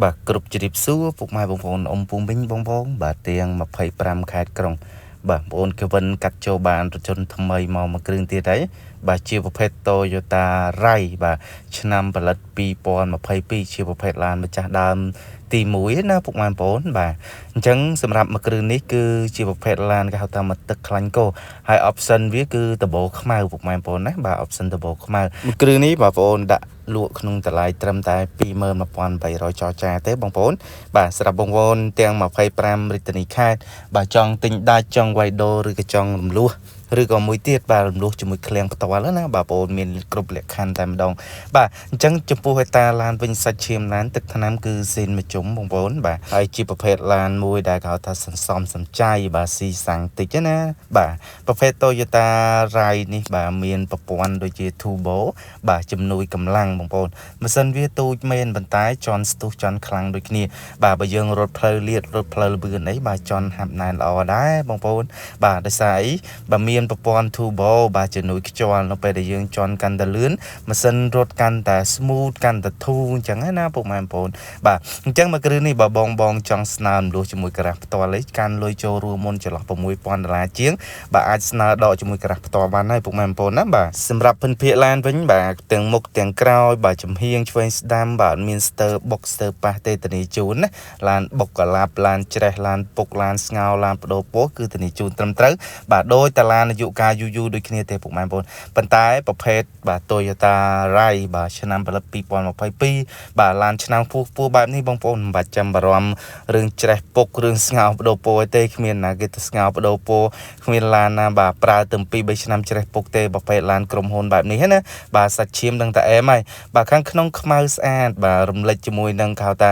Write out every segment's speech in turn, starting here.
បាទគ្រប់ជ្រាបសួរពុកម៉ែបងប្អូនអ៊ំពូមីងបងប្អូនបាទទាំង25ខេត្តក្រុងបាទបងប្អូនគេវិនកាត់ចូលបានរថយន្តថ្មីមកមួយគ្រឿងទៀតហើយបាទជាប្រភេទ Toyota Rai បាទឆ្នាំផលិត2022ជាប្រភេទឡានម្ចាស់ដើមទី1ណាពុកម៉ែបងប្អូនបាទអញ្ចឹងសម្រាប់មួយគ្រឿងនេះគឺជាប្រភេទឡានគេហៅថាមកទឹកខ្លាញ់គោហើយ option វាគឺដបូលខ្មៅពុកម៉ែបងប្អូនណាបាទ option ដបូលខ្មៅមួយគ្រឿងនេះបងប្អូនដាក់លក់ក្នុងតម្លៃត្រឹមតែ21800ចរចាទេបងប្អូនបាទសម្រាប់បងប្អូនទាំង25រាជធានីខេត្តបាទចង់ទិញដាច់ចង់វាយដូរឬក៏ចង់រំលោះឬក៏មួយទៀតបាទរំលោះជាមួយឃ្លាំងផ្ទាល់ណាបាទបងប្អូនមានគ្រប់លក្ខខណ្ឌតែម្ដងបាទអញ្ចឹងចំពោះហេតាឡានវិញសាច់ឈាមឡានទឹកថ្នាំគឺស៊ីនមួយជុំបងប្អូនបាទហើយជាប្រភេទឡានមួយដែលគេហៅថាសន្សំសំចៃបាទស៊ីសាំងតិចណាបាទប្រភេទ Toyota Rai នេះបាទមានប្រព័ន្ធដូចជា Turbo បាទជំនួយកម្លាំងបងប្អូនម៉ាស៊ីនវាទូចមែនប៉ុន្តែចន់ស្ទុះចន់ខ្លាំងដូចគ្នាបាទបើយើងរត់ផ្លូវលាតរត់ផ្លូវលឿនអីបាទចន់ហាប់ណែនល្អដែរបងប្អូនបាទដោយសារអីបាទមានប្រព័ន្ធ Turbo បាទជំនួយខ្យល់នៅពេលដែលយើងចន់កាន់តែលឿនម៉ាស៊ីនរត់កាន់តែ smooth កាន់តែធូរអញ្ចឹងណាពុកម៉ែបងប្អូនបាទអញ្ចឹងមួយគ្រឿងនេះបើបងចង់ស្នើរំលោះជាមួយការ៉ាស់ផ្ទាល់អីកាន់លុយចូលរួមមុនចន្លោះ$6000ជាងបាទអាចស្នើដកជាមួយការ៉ាស់ផ្ទាល់បានហើយពុកម៉ែបងប្អូនណាបាទសម្រាប់ភិនភាគឡានវិញបាទទាំងមុខទាំងក្រោយបាទចំហៀងឆ្វេងស្ដាំបាទមានស្ទើបុកស្ទើប៉ះទេធានីជូនណាឡានបុកកឡាប់ឡានច្រេះឡានពុកឡានស្ងោឡានបដូរពោះគឺធានីជូនត្រឹមត្រូវបាទដោយតាឡានអាយុកាលយូរដូចគ្នាទេពុកម៉ែបងប្អូនប៉ុន្តែប្រភេទបាទ Toyota Rai បាទឆ្នាំផលិត2022បាទឡានឆ្នាំពោះបែបនេះបងប្អូនមិនបាច់ចាំបារម្ភរឿងច្រេះពុករឿងស្ងោបដូរពោះទេគ្មានណាគេទៅស្ងោបដូរពោះគ្មានឡានណាបាទប្រើទៅ2-3ឆ្នាំច្រេះពុកទេប្រភេទឡានក្រុមហ៊ុនបែបនេះណាបាទសាច់ឈាមនឹងតែអែមហើយបាទខាងក្នុងខ្មៅស្អាតបាទរំលេចជាមួយនឹងគេហៅថា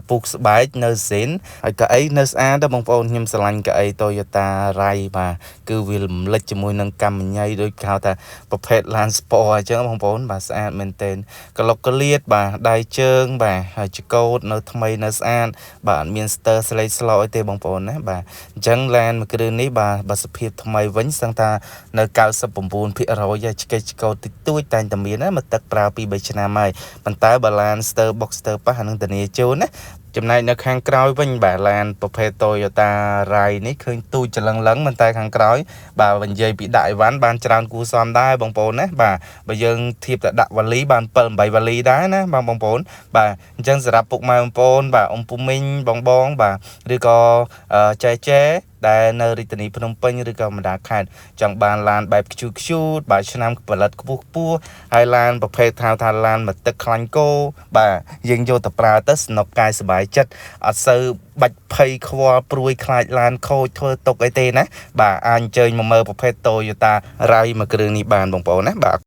ពូកស្បែកនៅស៊ីនហើយកៅអីនៅស្អាតដែរបងប្អូនខ្ញុំស្រឡាញ់កៅអី Toyota Rai បាទគឺវារំលេចជាមួយនឹងកម្មញ្ញៃដូចគេហៅថាប្រភេទឡាន Sport អញ្ចឹងបងប្អូនបាទស្អាតមែនទែនកលុកកលៀតបាទដៃជើងបាទហើយចកោតនៅថ្មីនៅស្អាតបាទអត់មានស្ទើស្លេកស្លោអីទេបងប្អូនណាបាទអញ្ចឹងឡានមួយគ្រឿងនេះបាទសភាពថ្មីវិញសឹងថានៅ99%ហើយឆ្កេះឆ្កោតតិចតួចតែងតែមានណាមកទឹកប្រើ2-3ឆ្នាំហើយប៉ុន្តែបើឡានស្ទើបុកស្ទើប៉ះអានឹងធានាជូនណាចំណែកនៅខាងក្រោយវិញបាទឡានប្រភេទ Toyota Rai នេះឃើញទូចច្រឡឹងប៉ុន្តែខាងក្រោយបាទនិយាយពីដាក់អីវ៉ាន់បានច្រើនគួរសមដែរបងប្អូនណាបាទបើយើងធៀបតែដាក់វ៉ាលីបាន7-8វ៉ាលីដែរណាបងប្អូនបាទអញ្ចឹងសម្រាប់ពុកម៉ែបងប្អូនបាទអ៊ំពូមីងបងបាទឬក៏ចែដែលនៅរាជធានីភ្នំពេញឬក៏បណ្ដាខេត្តចង់បានឡានបែបខ្ជូតបាទឆ្នាំផលិតខ្ពស់ហើយឡានប្រភេទថាឡានមកទឹកខ្លាញ់គោបាទយើងយកទៅប្រើទៅស្នុកកាយសบายចិត្តអត់សូវបាច់ភ័យខ្វល់ព្រួយខ្លាចឡានខូចធ្វើទុកអីទេណាបាទអាចអញ្ជើញមកមើលប្រភេទ Toyota Rai មួយគ្រឿងនេះបានបងប្អូនណាបាទ